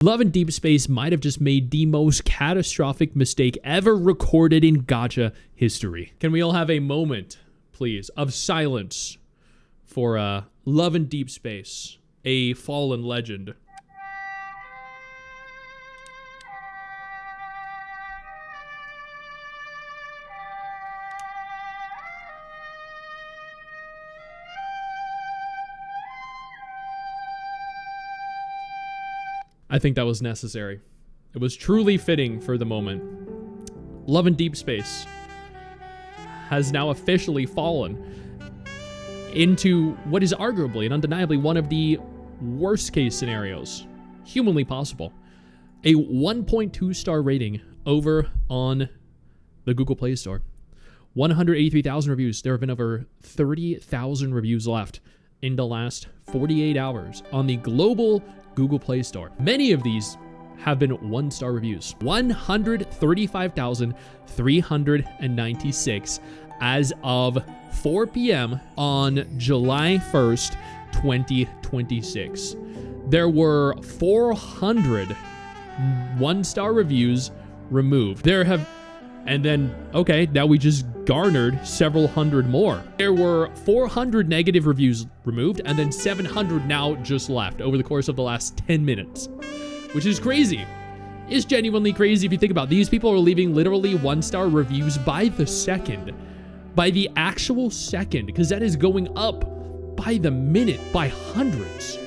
Love and Deepspace might have just made the most catastrophic mistake ever recorded in gacha history. Can we all have a moment, please, of silence for Love and Deepspace, a fallen legend? I think that was necessary. It was truly fitting for the moment. Love and Deepspace has now officially fallen into what is arguably and undeniably one of the worst case scenarios humanly possible. A 1.2 star rating over on the Google Play Store. 183,000 reviews. There have been over 30,000 reviews left in the last 48 hours on the global Google Play Store. Many of these have been 1-star reviews. 135,396 as of 4 p.m. on July 1st, 2026. There were 400 1-star reviews removed. Now we just garnered several hundred more. There were 400 negative reviews removed, and then 700 now just left over the course of the last 10 minutes, which is crazy. It's genuinely crazy if you think about it. These people are leaving literally 1-star reviews by the second, by the actual second, because that is going up by the minute, by hundreds.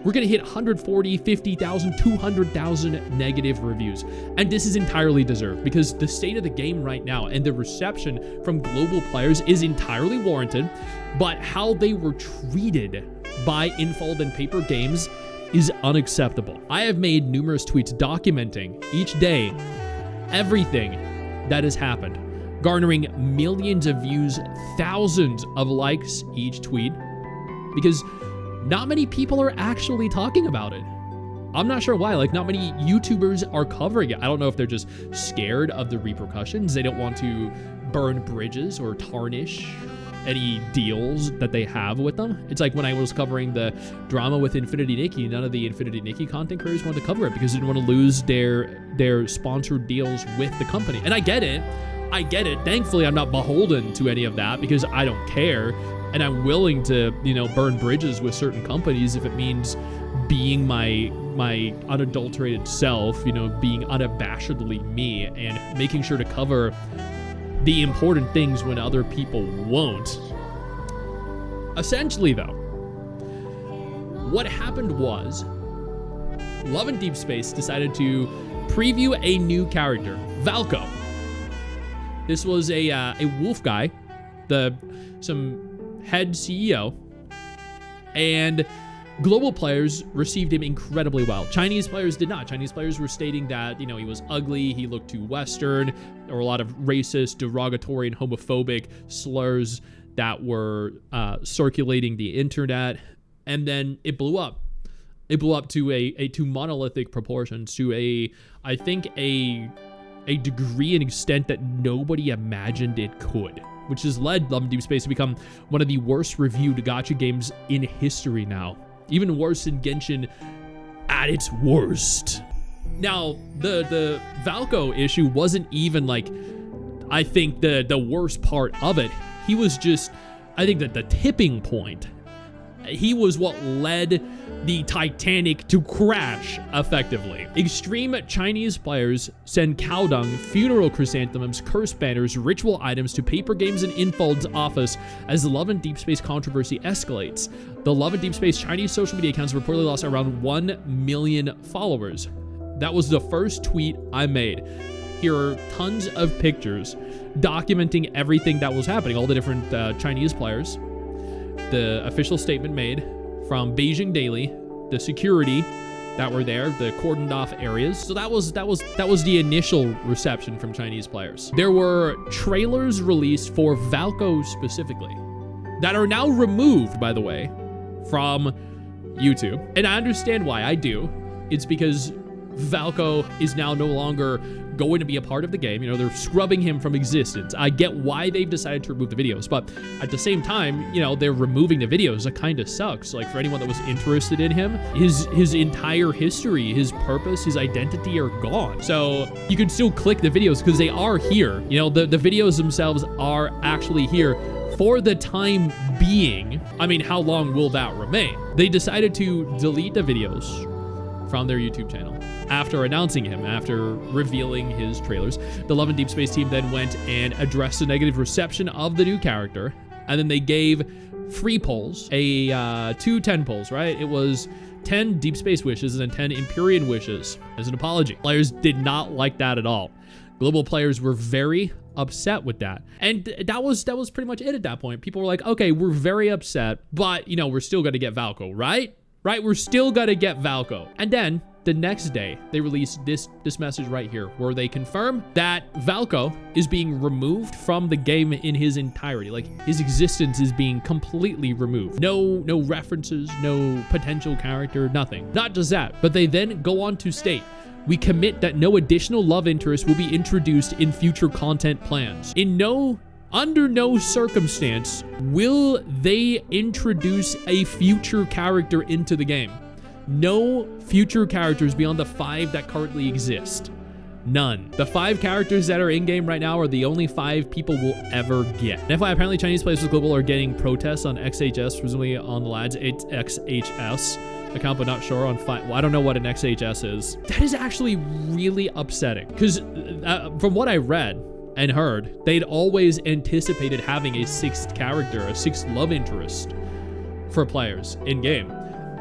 We're going to hit 140, 50,000, 200,000 negative reviews. And this is entirely deserved because the state of the game right now and the reception from global players is entirely warranted, but how they were treated by Infold and Paper Games is unacceptable. I have made numerous tweets documenting each day everything that has happened, garnering millions of views, thousands of likes each tweet, because not many people are actually talking about it. I'm not sure why. Like, not many YouTubers are covering it. I don't know if they're just scared of the repercussions. They don't want to burn bridges or tarnish any deals that they have with them. It's like when I was covering the drama with Infinity Nikki, none of the Infinity Nikki content creators wanted to cover it because they didn't want to lose their sponsored deals with the company. And I get it. Thankfully, I'm not beholden to any of that because I don't care. And I'm willing to, burn bridges with certain companies if it means being my unadulterated self, being unabashedly me and making sure to cover the important things when other people won't. Essentially, though, what happened was Love and Deepspace decided to preview a new character, Valko. This was a wolf guy, some head CEO, and global players received him incredibly well. Chinese players did not. Chinese players were stating that, he was ugly, he looked too Western. There were a lot of racist, derogatory, and homophobic slurs that were circulating the internet, and then it blew up. It blew up to monolithic proportions, to I think a degree and extent that nobody imagined it could, which has led Love and Deepspace to become one of the worst reviewed gacha games in history now. Even worse than Genshin at its worst. Now, the Valko issue wasn't even I think the worst part of it. He was just, I think that the tipping point. He was what led the Titanic to crash, effectively. Extreme Chinese players send cow dung, funeral chrysanthemums, curse banners, ritual items to Paper Games and Infold's office as the Love and Deepspace controversy escalates. The Love and Deepspace Chinese social media accounts reportedly lost around 1 million followers. That was the first tweet I made. Here are tons of pictures documenting everything that was happening, all the different Chinese players. The official statement made from Beijing Daily, the security that were there, the cordoned off areas. So that was the initial reception from Chinese players. There were trailers released for Valko specifically that are now removed, by the way, from YouTube. And I understand why. I do. It's because Valko is now no longer going to be a part of the game. You know, they're scrubbing him from existence. I get why they've decided to remove the videos, but at the same time, you know, they're removing the videos. That kind of sucks. Like, for anyone that was interested in him, his entire history, his purpose, his identity are gone. So you can still click the videos because they are here. You know, the videos themselves are actually here for the time being. I mean, how long will that remain? They decided to delete the videos from their YouTube channel after announcing him, after revealing his trailers. The Love and Deepspace team then went and addressed the negative reception of the new character, and then they gave free polls, two 10 polls, right? It was 10 Deepspace wishes and 10 Empyrean wishes as an apology. Players did not like that at all. Global players were very upset with that. And that was pretty much it at that point. People were like, okay, we're very upset, but, you know, we're still going to get Valko, right? Right? We're still going to get Valko. And then the next day, they released this message right here, where they confirm that Valko is being removed from the game in his entirety. Like, his existence is being completely removed. No references, no potential character, nothing. Not just that, but they then go on to state, we commit that no additional love interest will be introduced in future content plans. Under no circumstance will they introduce a future character into the game. No future characters beyond the 5 that currently exist. None. The 5 characters that are in-game right now are the only 5 people will ever get. And FYI, apparently Chinese players with Global are getting protests on XHS, presumably on the lads XHS account, but not sure on well, I don't know what an XHS is. That is actually really upsetting, because from what I read and heard, they'd always anticipated having a 6th character, a 6th love interest for players in-game.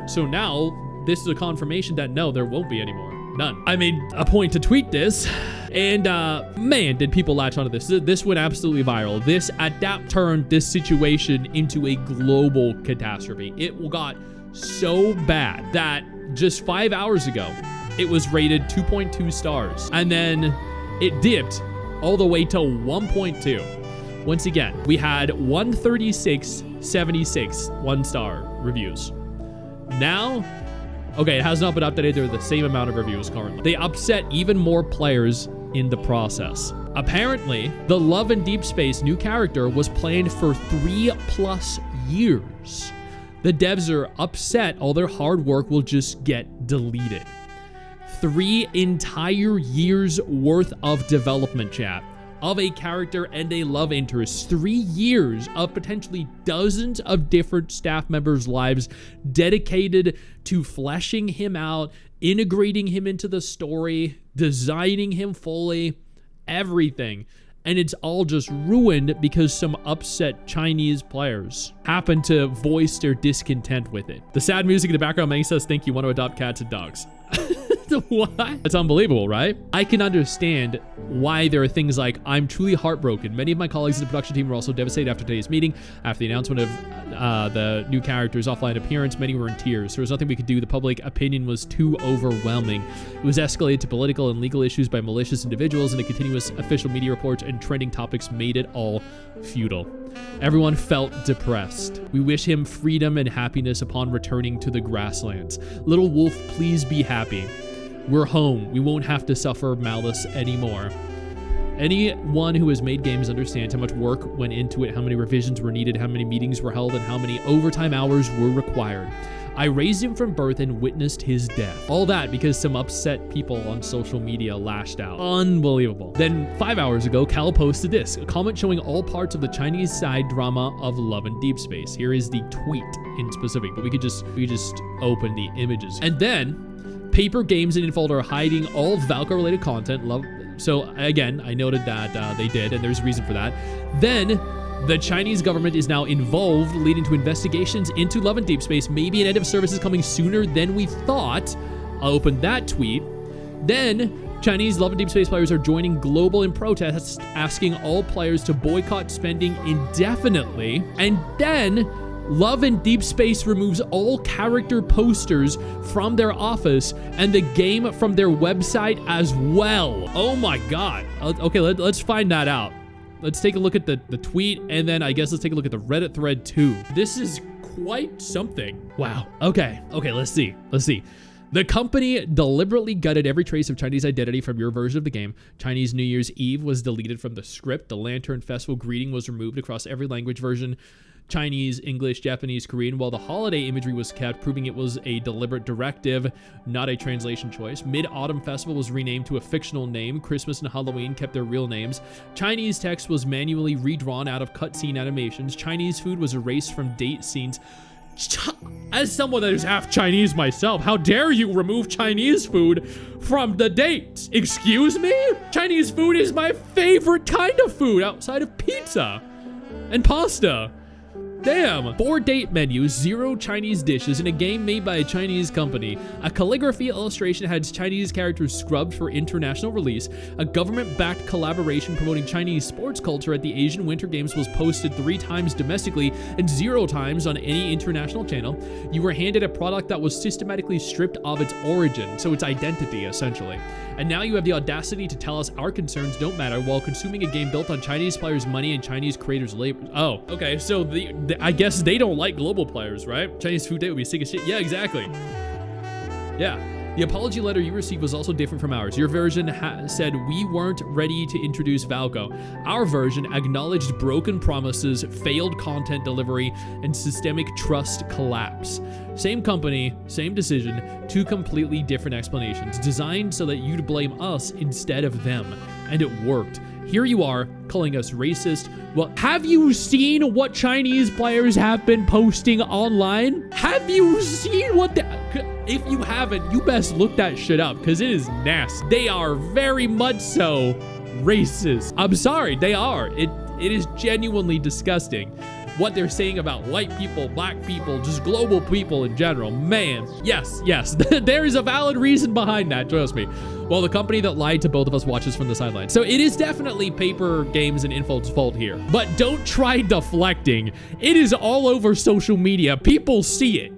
So now, this is a confirmation that no, there won't be anymore. None. I made a point to tweet this, and man, did people latch onto this. This went absolutely viral. This turned this situation into a global catastrophe. It got so bad that just 5 hours ago, it was rated 2.2 stars. And then it dipped all the way to 1.2. Once again, we had 136.76 1-star reviews. Now, okay, it has not been updated. They're the same amount of reviews currently. They upset even more players in the process. Apparently, the Love and Deepspace new character was planned for 3+ years. The devs are upset all their hard work will just get deleted. 3 entire years worth of development, chat, of a character and a love interest. 3 years of potentially dozens of different staff members' lives dedicated to fleshing him out, integrating him into the story, designing him fully, everything. And it's all just ruined because some upset Chinese players happen to voice their discontent with it. The sad music in the background makes us think you want to adopt cats and dogs. What? That's unbelievable, right? I can understand why there are things like, I'm truly heartbroken. Many of my colleagues in the production team were also devastated after today's meeting. After the announcement of the new character's offline appearance, many were in tears. There was nothing we could do. The public opinion was too overwhelming. It was escalated to political and legal issues by malicious individuals, and the continuous official media reports and trending topics made it all futile. Everyone felt depressed. We wish him freedom and happiness upon returning to the grasslands. Little wolf, please be happy. We're home. We won't have to suffer malice anymore. Anyone who has made games understands how much work went into it, how many revisions were needed, how many meetings were held, and how many overtime hours were required. I raised him from birth and witnessed his death. All that because some upset people on social media lashed out. Unbelievable. Then 5 hours ago, Cal posted this, a comment showing all parts of the Chinese side drama of Love and Deepspace. Here is the tweet in specific, but we could just open the images. And then Paper Games and Infold are hiding all Valko-related content. So again, I noted that they did, and there's a reason for that. Then the Chinese government is now involved, leading to investigations into Love and Deepspace. Maybe an end of service is coming sooner than we thought. I'll open that tweet. Then Chinese Love and Deepspace players are joining global in protests, asking all players to boycott spending indefinitely. And then Love and Deepspace removes all character posters from their office and the game from their website as well. Oh my God. Okay, let's find that out. Let's take a look at the tweet, and then I guess let's take a look at the Reddit thread too. This is quite something. Wow. Okay, let's see. The company deliberately gutted every trace of Chinese identity from your version of the game. Chinese New Year's Eve was deleted from the script. The Lantern Festival greeting was removed across every language version. Chinese, English, Japanese, Korean, while the holiday imagery was kept, proving it was a deliberate directive, not a translation choice. Mid-Autumn Festival was renamed to a fictional name. Christmas and Halloween kept their real names. Chinese text was manually redrawn out of cutscene animations. Chinese food was erased from date scenes. As someone that is half Chinese myself, how dare you remove Chinese food from the dates? Excuse me? Chinese food is my favorite kind of food outside of pizza and pasta. Damn. 4 date menus, 0 Chinese dishes in a game made by a Chinese company. A calligraphy illustration had Chinese characters scrubbed for international release. A government-backed collaboration promoting Chinese sports culture at the Asian Winter Games was posted 3 times domestically and 0 times on any international channel. You were handed a product that was systematically stripped of its origin, so its identity, essentially. And now you have the audacity to tell us our concerns don't matter while consuming a game built on Chinese players' money and Chinese creators' labor. Oh, okay, so I guess they don't like global players, right? Chinese food date would be sick as shit. Yeah, exactly. Yeah. The apology letter you received was also different from ours. Your version said we weren't ready to introduce Valko. Our version acknowledged broken promises, failed content delivery, and systemic trust collapse. Same company, same decision, 2 completely different explanations, designed so that you'd blame us instead of them. And it worked. Here you are, calling us racist. Well, have you seen what Chinese players have been posting online? Have you seen what if you haven't, you best look that shit up, because it is nasty. They are very much so racist. I'm sorry, they are. It is genuinely disgusting. What they're saying about white people, black people, just global people in general. Man, yes, there is a valid reason behind that, trust me. Well, the company that lied to both of us watches from the sidelines. So it is definitely Paper Games and Info's fault here. But don't try deflecting. It is all over social media. People see it.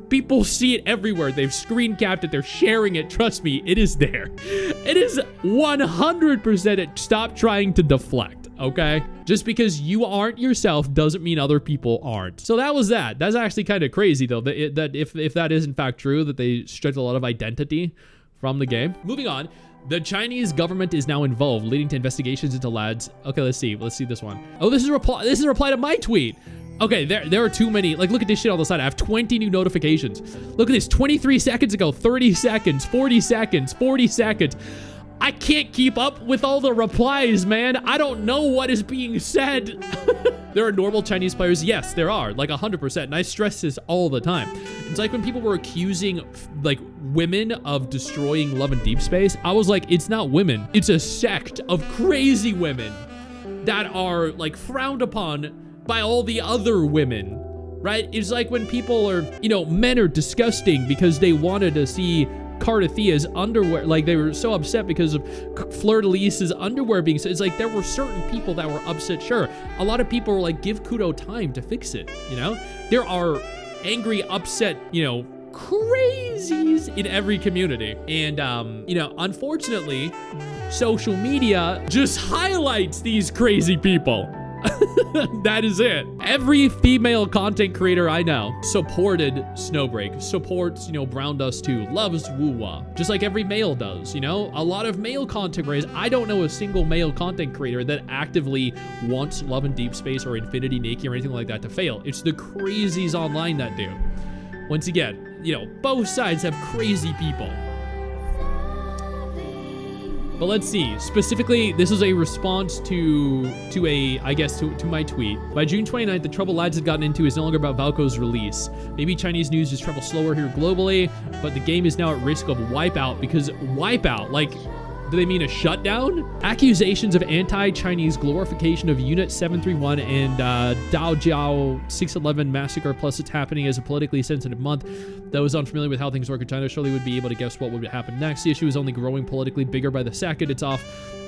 People see it everywhere. They've screen capped it. They're sharing it. Trust me, it is there. It is 100% it. Stop trying to deflect, okay? Just because you aren't yourself doesn't mean other people aren't. So that was that. That's actually kind of crazy, though, that if that is in fact true, that they stripped a lot of identity from the game. Moving on. The Chinese government is now involved, leading to investigations into lads. Okay, let's see this one. Oh, this is a reply to my tweet. Okay, there are too many. Like, look at this shit on the side. I have 20 new notifications. Look at this, 23 seconds ago, 30 seconds, 40 seconds, 40 seconds. I can't keep up with all the replies, man. I don't know what is being said. There are normal Chinese players. Yes, there are, like 100%. And I stress this all the time. It's like when people were accusing like women of destroying Love and Deepspace. I was like, it's not women. It's a sect of crazy women that are like frowned upon by all the other women, right? It's like when people are, men are disgusting because they wanted to see Cardathia's underwear, like they were so upset because of Fleur-de-Lis's underwear being, it's like there were certain people that were upset. Sure, a lot of people were like, give Kudo time to fix it, There are angry, upset, crazies in every community. And, unfortunately, social media just highlights these crazy people. That is it. Every female content creator I know supported Snowbreak, supports, Brown Dust 2, loves Woo-Wah, just like every male does, A lot of male content creators, I don't know a single male content creator that actively wants Love and Deepspace or Infinity Nikki or anything like that to fail. It's the crazies online that do. Once again, both sides have crazy people. But let's see. Specifically, this is a response to my tweet. By June 29th, the trouble lads had gotten into is no longer about Valko's release. Maybe Chinese news is travel slower here globally, but the game is now at risk of wipeout because wipeout, like, do they mean a shutdown? Accusations of anti-Chinese glorification of Unit 731 and Daojiao 611 massacre, plus it's happening as a politically sensitive month. Those unfamiliar with how things work in China surely would be able to guess what would happen next. The issue is only growing politically bigger by the second. It's off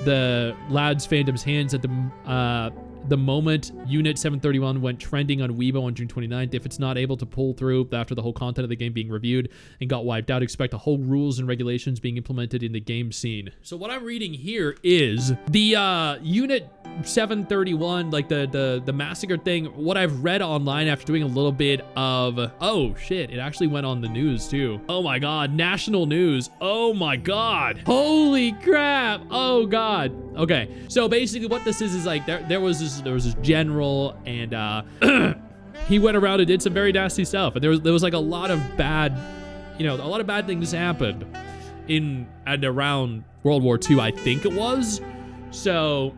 the lads' fandom's hands at the the moment Unit 731 went trending on Weibo on June 29th. If it's not able to pull through after the whole content of the game being reviewed and got wiped out, expect the whole rules and regulations being implemented in the game scene. So what I'm reading here is the Unit 731, like the massacre thing. What I've read online after doing a little bit of, oh shit, it actually went on the news too. Oh my god, national news. Oh my god, holy crap. Oh god. Okay, so basically what this is like there was this general, and he went around and did some very nasty stuff, and there was like a lot of bad, a lot of bad things happened in and around World War II, I think it was. So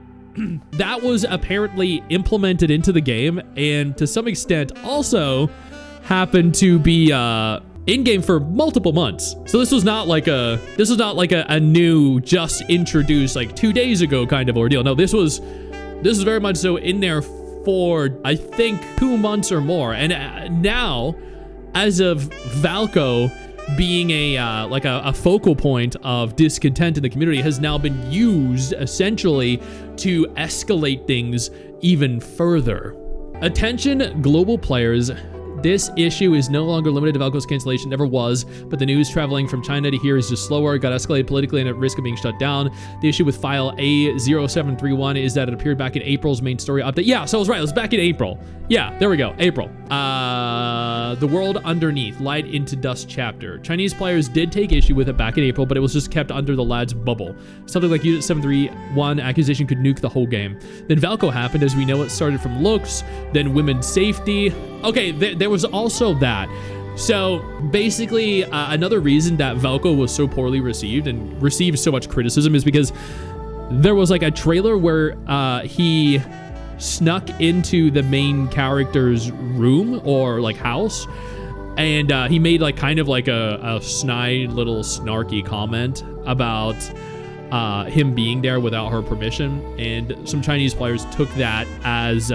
that was apparently implemented into the game, and to some extent also happened to be in-game for multiple months. So this was not like a new, just introduced like 2 days ago kind of ordeal. No, this was very much so in there for, I think, 2 months or more. And now, as of Valko being a focal point of discontent in the community, has now been used essentially to escalate things even further. Attention, global players. This issue is no longer limited to Valko's cancellation, never was, but the news traveling from China to here is just slower. It got escalated politically and at risk of being shut down. The issue with file A0731 is that it appeared back in April's main story update. Yeah, so I was right. It was back in April. Yeah, there we go. April. The World Underneath, Light into Dust chapter. Chinese players did take issue with it back in April, but it was just kept under the lad's bubble. Something like Unit 731 accusation could nuke the whole game. Then Valko happened. As we know, it started from looks, then women's safety. Okay, there was also that. So basically, another reason that Valko was so poorly received and received so much criticism is because there was like a trailer where he snuck into the main character's room or like house, and he made like kind of like a snide little snarky comment about him being there without her permission, and some Chinese players took that as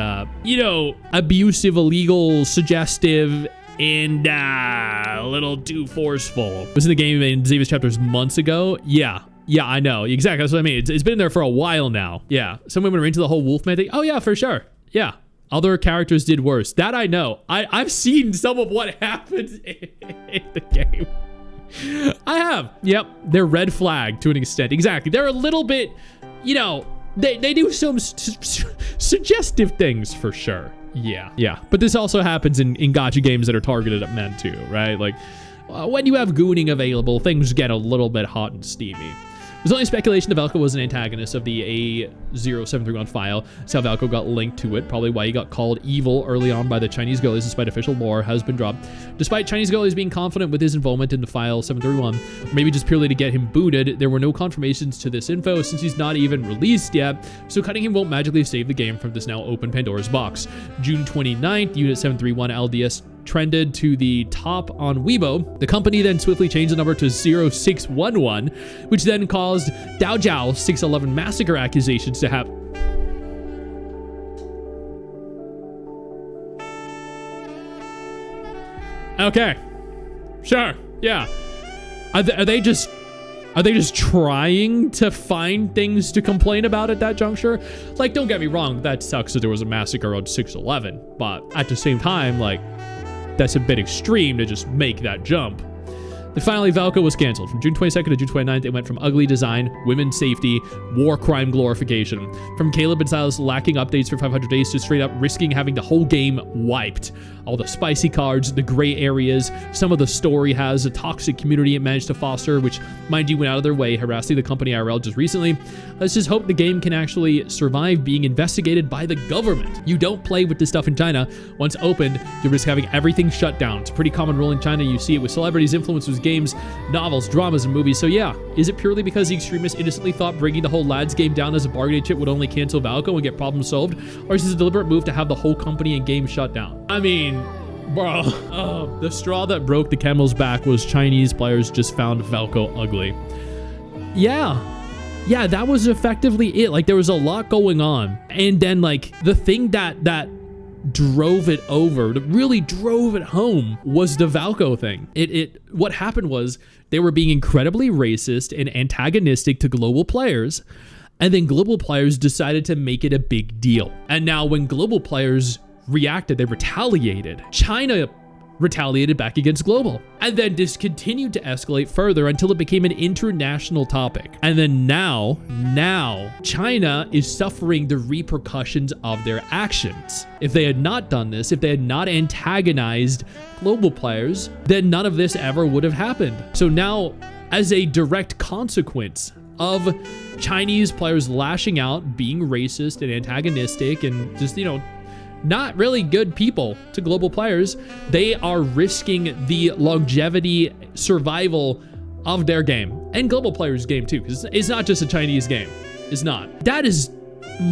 abusive, illegal, suggestive, and a little too forceful. It was in the game in Xavious chapters months ago. Yeah, I know. Exactly. That's what I mean. It's been there for a while now. Yeah. Some women are into the whole Wolfman thing. Oh, yeah, for sure. Yeah. Other characters did worse. That I know. I've seen some of what happens in the game. I have. Yep. They're red flag to an extent. Exactly. They're a little bit, they do some suggestive things for sure. Yeah. But this also happens in gacha games that are targeted at men too, right? Like, when you have gooning available, things get a little bit hot and steamy. There's only speculation that Valko was an antagonist of the A0731 file. That's how Valko got linked to it, probably why he got called evil early on by the Chinese girlies, despite official lore has been dropped. Despite Chinese girlies being confident with his involvement in the file 731, or maybe just purely to get him booted, there were no confirmations to this info since he's not even released yet, so cutting him won't magically save the game from this now open Pandora's box. June 29th, Unit 731 LDS trended to the top on Weibo. The company then swiftly changed the number to 0611, which then caused Daojiao 611 massacre accusations to happen. Okay, sure, yeah. Are they just trying to find things to complain about at that juncture? Like, don't get me wrong, that sucks that there was a massacre on 611, but at the same time, like, that's a bit extreme to just make that jump. Then finally, Valko was canceled. From June 22nd to June 29th, it went from ugly design, women's safety, war crime glorification. From Caleb and Silas lacking updates for 500 days to straight up risking having the whole game wiped. All the spicy cards, the gray areas, some of the story has a toxic community it managed to foster, which, mind you, went out of their way, harassing the company IRL just recently. Let's just hope the game can actually survive being investigated by the government. You don't play with this stuff in China. Once opened, you risk having everything shut down. It's a pretty common rule in China. You see it with celebrities, influencers, games, novels, dramas, and movies. So yeah, is it purely because the extremists innocently thought bringing the whole lads game down as a bargaining chip would only cancel Valko and get problems solved? Or is this a deliberate move to have the whole company and game shut down? I mean, bro, the straw that broke the camel's back was Chinese players just found Valko ugly. Yeah, that was effectively it. Like, there was a lot going on. And then, like, the thing that drove it over, that really drove it home, was the Valko thing. What happened was they were being incredibly racist and antagonistic to global players, And then global players decided to make it a big deal. And now when global players reacted, they retaliated. China retaliated back against global. And then this continued to escalate further until it became an international topic. And then now China is suffering the repercussions of their actions. If they had not done this, if they had not antagonized global players, then none of this ever would have happened. So now, as a direct consequence of Chinese players lashing out, being racist and antagonistic and just, not really good people to global players, they are risking the longevity, survival of their game and global players' game too, because it's not just a Chinese game. It's not. That is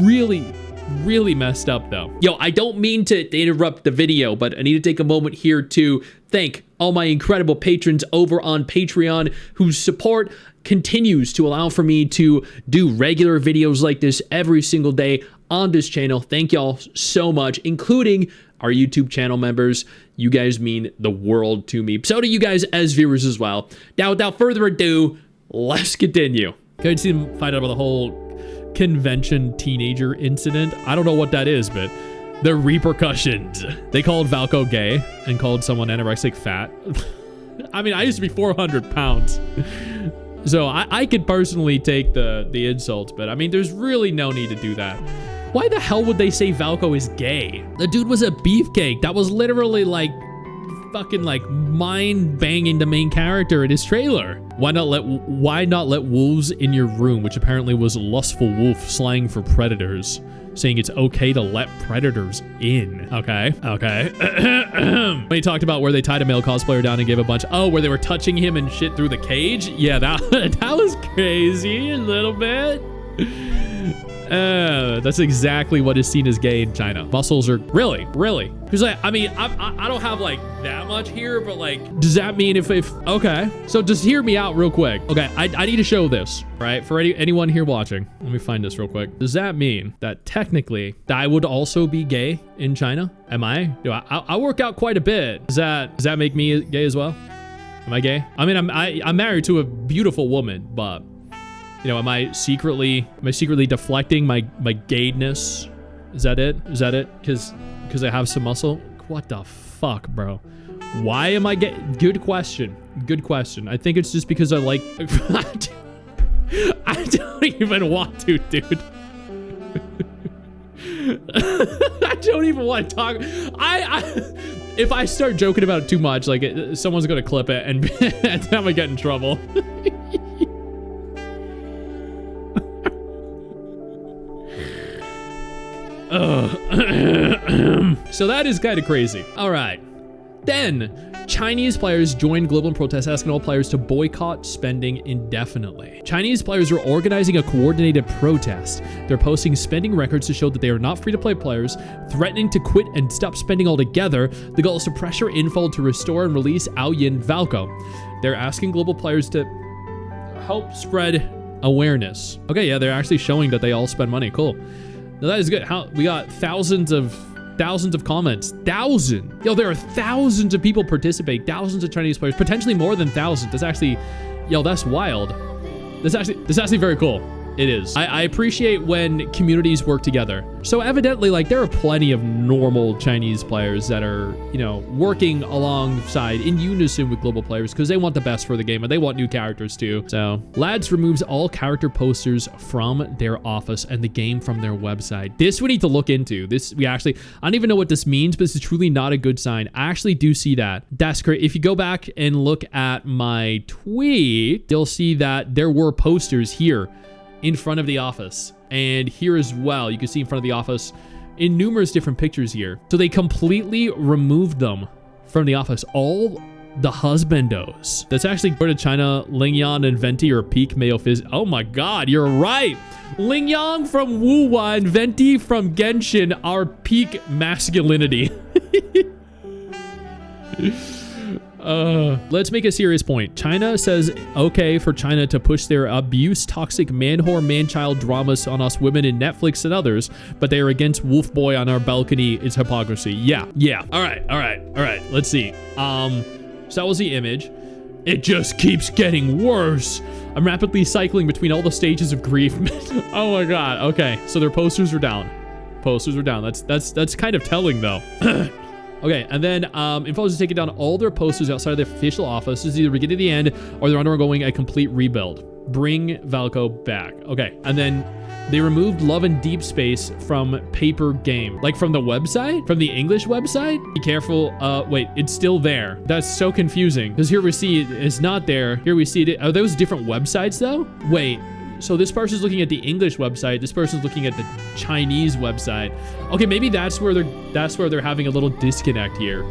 really messed up though. Yo, I don't mean to interrupt the video, but I need to take a moment here to thank all my incredible patrons over on Patreon whose support continues to allow for me to do regular videos like this every single day on this channel. Thank y'all so much, including our YouTube channel members. You guys mean the world to me. So do you guys as viewers as well. Now, without further ado, let's continue. Go to find out about the whole convention teenager incident. I don't know what that is, but the repercussions. They called Valko gay and called someone anorexic fat. I mean, I used to be 400 pounds. So I could personally take the insults, but I mean, there's really no need to do that. Why the hell would they say Valko is gay? The dude was a beefcake. That was literally like fucking like mind banging the main character in his trailer. Why not let wolves in your room, which apparently was lustful wolf slang for predators, saying it's okay to let predators in. Okay. When he talked about where they tied a male cosplayer down and gave a bunch, where they were touching him and shit through the cage. Yeah, that was crazy a little bit. That's exactly what is seen as gay in China. Muscles are really, because I mean, I don't have like that much here, but like, does that mean if okay, so just hear me out real quick. Okay, I need to show this, right? For anyone here watching, let me find this real quick. Does that mean that technically that I would also be gay in China? Am I? I work out quite a bit. Does that make me gay as well? Am I gay? I mean, I'm married to a beautiful woman, but am I secretly deflecting my gayness? Is that it? Because I have some muscle? What the fuck, bro? Why am I gay? Good question. I think it's just because I like... I don't even want to, dude. I don't even want to talk. If I start joking about it too much, like someone's gonna clip it and I'm gonna get in trouble. So that is kind of crazy. All right. Then Chinese players joined global protests, asking all players to boycott spending indefinitely. Chinese players are organizing a coordinated protest. They're posting spending records to show that they are not free-to-play players, threatening to quit and stop spending altogether. The goal is to pressure info to restore and release Aoyin Valko. They're asking global players to help spread awareness. Okay, yeah, they're actually showing that they all spend money. Cool. Now that is good. We got thousands of comments. Yo, there are thousands of people participating. Thousands of Chinese players, potentially more than thousands. That's actually, that's wild. That's actually very cool. It is. I appreciate when communities work together. So evidently, like, there are plenty of normal Chinese players that are, working alongside in unison with global players because they want the best for the game and they want new characters too. So Lads removes all character posters from their office and the game from their website. This we need to look into. I don't even know what this means, but this is truly not a good sign. I actually do see that. That's great. If you go back and look at my tweet, you'll see that there were posters here in front of the office and here as well. You can see in front of the office in numerous different pictures here. So they completely removed them from the office. All the husbandos. That's actually part of China. Lingyan and Venti are peak male phys. Oh my God, you're right. Lingyang from Wuwa and Venti from Genshin are peak masculinity. Let's make a serious point. China says okay for China to push their abuse, toxic man-whore, man-child dramas on us women in Netflix and others, but they are against Wolf Boy on our balcony. It's hypocrisy. Yeah. All right. Let's see. So that was the image. It just keeps getting worse. I'm rapidly cycling between all the stages of grief. Oh my god. Okay, so their posters are down. Posters are down. That's kind of telling though. Okay, and then Infos is taking down all their posters outside of the official office. This is either beginning of the end or they're undergoing a complete rebuild. Bring Valko back. Okay, and then they removed Love and Deepspace from Paper Game. Like from the website? From the English website? Be careful. Wait, it's still there. That's so confusing. Because here we see it's not there. Here we see it. Are those different websites though? Wait. So this person's looking at the English website. This person's looking at the Chinese website. Okay, maybe that's where they're having a little disconnect here.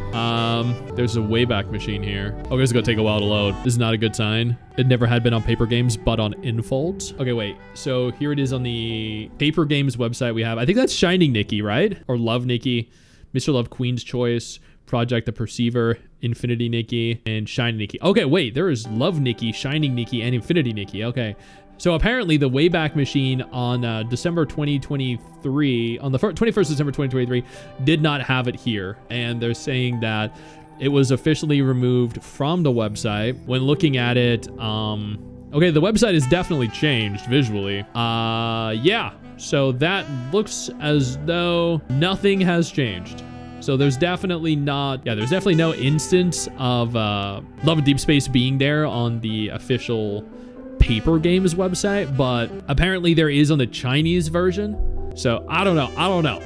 There's a Wayback Machine here. Okay, it's gonna take a while to load. This is not a good sign. It never had been on Paper Games, but on Infolds. Okay, wait. So here it is on the Paper Games website we have. I think that's Shining Nikki, right? Or Love Nikki, Mr. Love Queen's Choice, Project the Perceiver, Infinity Nikki, and Shining Nikki. Okay, wait. There is Love Nikki, Shining Nikki, and Infinity Nikki. Okay. So apparently the Wayback Machine on December 2023, on the 21st of December 2023, did not have it here. And they're saying that it was officially removed from the website. When looking at it, okay, the website is definitely changed visually. Yeah, so that looks as though nothing has changed. So there's definitely not, yeah, there's definitely no instance of Love and Deepspace being there on the official Paper Games website, but apparently there is on the Chinese version. So I don't know.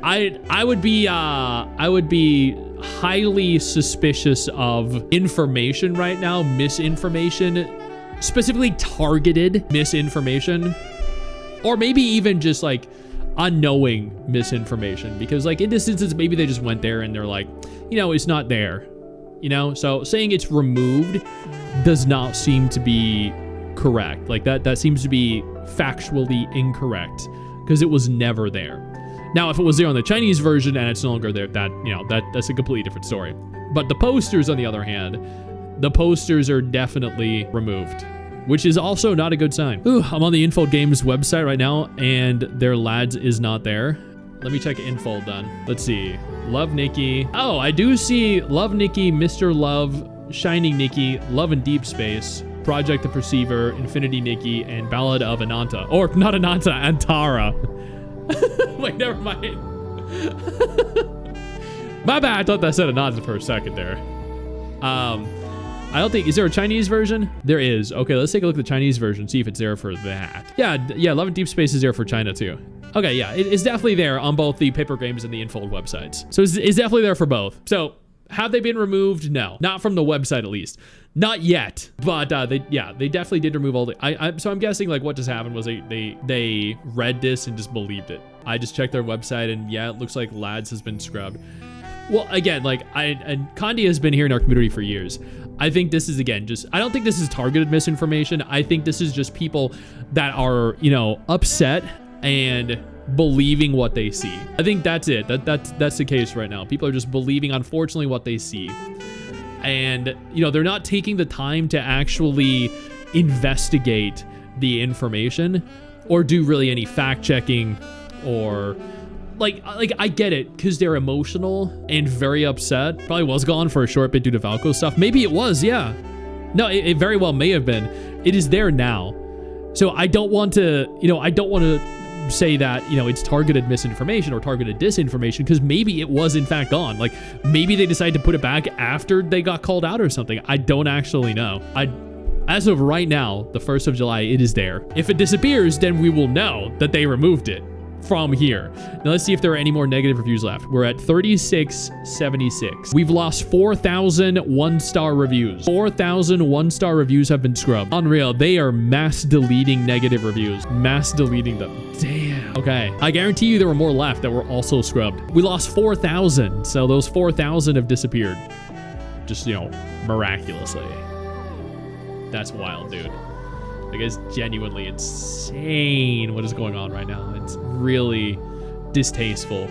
I would be highly suspicious of information right now, misinformation, specifically targeted misinformation, or maybe even just like unknowing misinformation, because like in this instance, maybe they just went there and they're like, you know, it's not there, you know? So saying it's removed does not seem to be correct. Like that seems to be factually incorrect because it was never there. Now, if it was there on the Chinese version and it's no longer there, that's a completely different story. But the posters, on the other hand, the posters are definitely removed, which is also not a good sign. Ooh, I'm on the Infold Games website right now and their lads is not there. Let me check Infold then. Let's see. Love Nikki. Oh, I do see Love Nikki, Mr. Love, Shining Nikki, Love and Deepspace, Project the Perceiver, Infinity Nikki, and Ballad of Ananta. Or not Ananta, Antara. Wait, never mind. My bad, I thought that said Ananta for a second there. I don't think, is there a Chinese version? There is. Okay, let's take a look at the Chinese version, see if it's there for that. Yeah, Love and Deepspace is there for China too. Okay, yeah, it's definitely there on both the Paper Games and the Infold websites. So it's definitely there for both. So have they been removed? No, not from the website at least. Not yet, but they definitely did remove all the, so I'm guessing like what just happened was they read this and just believed it. I just checked their website and yeah, it looks like Lads has been scrubbed. Well, again, like and Condi has been here in our community for years. I think this is, again, just, I don't think this is targeted misinformation. I think this is just people that are, you know, upset and believing what they see. I think that's it. That's the case right now. People are just believing, unfortunately, what they see. And, you know, they're not taking the time to actually investigate the information or do really any fact checking or like I get it because they're emotional and very upset. Probably was gone for a short bit due to Valko stuff. Maybe it was, yeah. No, it very well may have been. It is there now. So I don't want to, you know, say that, you know, it's targeted misinformation or targeted disinformation because maybe it was in fact gone. Like maybe they decided to put it back after they got called out or something. I don't actually know. As of right now, the 1st of July, it is there. If it disappears, then we will know that they removed it from here. Now let's see if there are any more negative reviews left. We're at 3676. We've lost 4,000 one-star reviews. 4,000 one-star reviews have been scrubbed. Unreal. They are mass deleting negative reviews. Mass deleting them. Damn. Okay. I guarantee you there were more left that were also scrubbed. We lost 4,000. So those 4,000 have disappeared. Just, you know, miraculously. That's wild, dude. Like, it's genuinely insane what is going on right now. It's really distasteful.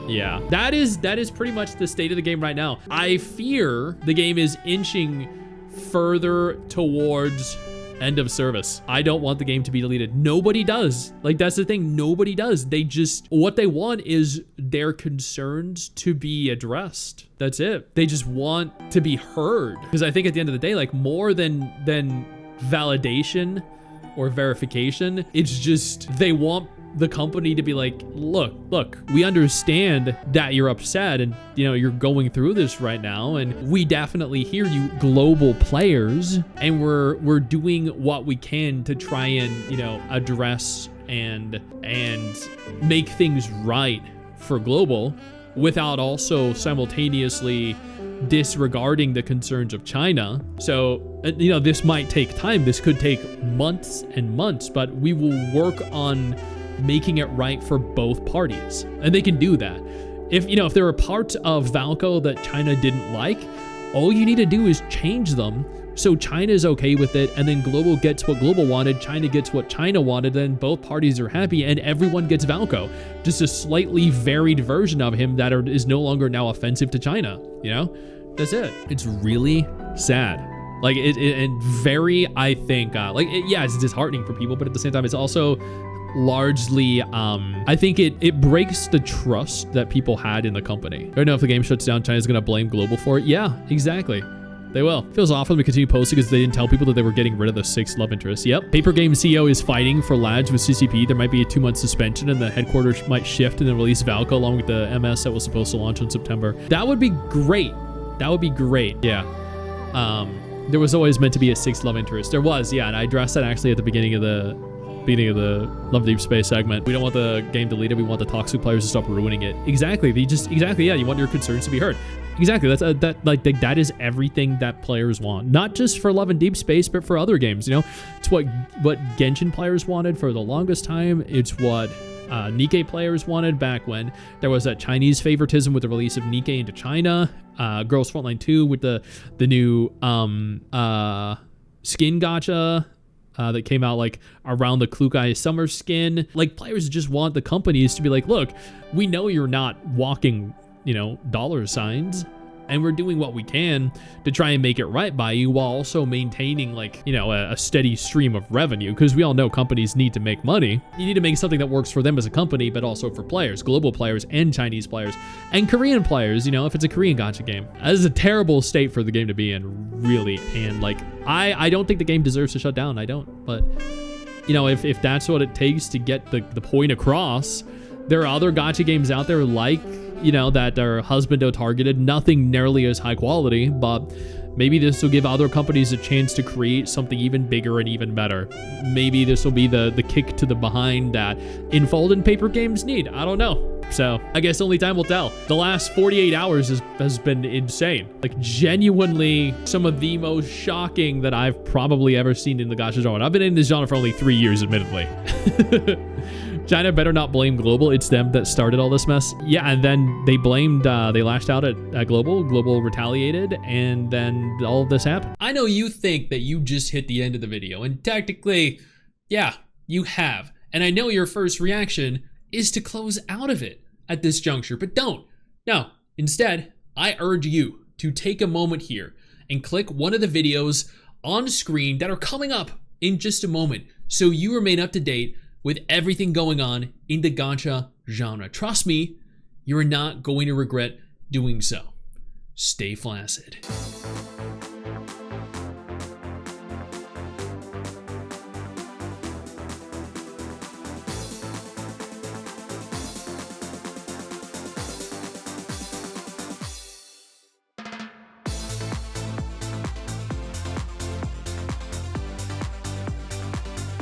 Yeah, that is pretty much the state of the game right now. I fear the game is inching further towards End of service. I don't want the game to be deleted. Nobody does. Like, that's the thing. Nobody does. They just, what they want is their concerns to be addressed. That's it. They just want to be heard. Because I think at the end of the day, like, more than validation or verification, it's just they want the company to be like, look, we understand that you're upset and, you know, you're going through this right now, and we definitely hear you, global players, and we're doing what we can to try and, you know, address and make things right for global without also simultaneously disregarding the concerns of China. So, you know, this might take time. This could take months and months, but we will work on making it right for both parties. And they can do that. If, you know, if there are parts of Valko that China didn't like, all you need to do is change them so China is okay with it, and then Global gets what Global wanted, China gets what China wanted, then both parties are happy and everyone gets Valko. Just a slightly varied version of him that is no longer now offensive to China, you know? That's it. It's really sad. Like, and very, I think, yeah, it's disheartening for people, but at the same time, it's also largely, I think it breaks the trust that people had in the company. I don't know if the game shuts down, China's gonna blame Global for it. Yeah, exactly. They will. Feels awful to continue posting because they didn't tell people that they were getting rid of the 6 love interests. Yep. Paper Game CEO is fighting for lads with CCP. There might be a 2-month suspension and the headquarters might shift and then release Valko along with the MS that was supposed to launch in September. That would be great. That would be great. Yeah. There was always meant to be a 6th love interest. There was, yeah, and I addressed that actually at the beginning of the Love Deepspace segment. We don't want the game deleted. We want the toxic players to stop ruining it. Exactly. Yeah. You want your concerns to be heard. Exactly. That's that is everything that players want. Not just for Love and Deepspace, but for other games. You know, it's what Genshin players wanted for the longest time. It's what Nikkei players wanted back when there was that Chinese favoritism with the release of Nikkei into China. Girls Frontline 2 with the new skin gacha. That came out like around the Klukai summer skin. Like, players just want the companies to be like, look, we know you're not walking, you know, dollar signs, and we're doing what we can to try and make it right by you while also maintaining, like, you know, a steady stream of revenue, because we all know companies need to make money. You need to make something that works for them as a company, but also for players, global players and Chinese players and Korean players, you know, if it's a Korean gacha game. That is a terrible state for the game to be in, really. And like, I don't think the game deserves to shut down. I don't. But, you know, if that's what it takes to get the point across, there are other gacha games out there like, you know, that are husbando targeted, nothing nearly as high quality, but maybe this will give other companies a chance to create something even bigger and even better. Maybe this will be the kick to the behind that Infold and Paper Games need. I don't know. So I guess only time will tell. The last 48 hours has been insane. Like, genuinely some of the most shocking that I've probably ever seen in the gacha genre. I've been in this genre for only 3 years, admittedly. China better not blame Global. It's them that started all this mess. Yeah, and then they blamed, they lashed out at Global. Global retaliated, and then all of this happened. I know you think that you just hit the end of the video, and technically, yeah, you have. And I know your first reaction is to close out of it at this juncture, but don't. No, instead, I urge you to take a moment here and click one of the videos on screen that are coming up in just a moment so you remain up to date with everything going on in the gacha genre. Trust me, you're not going to regret doing so. Stay flaccid.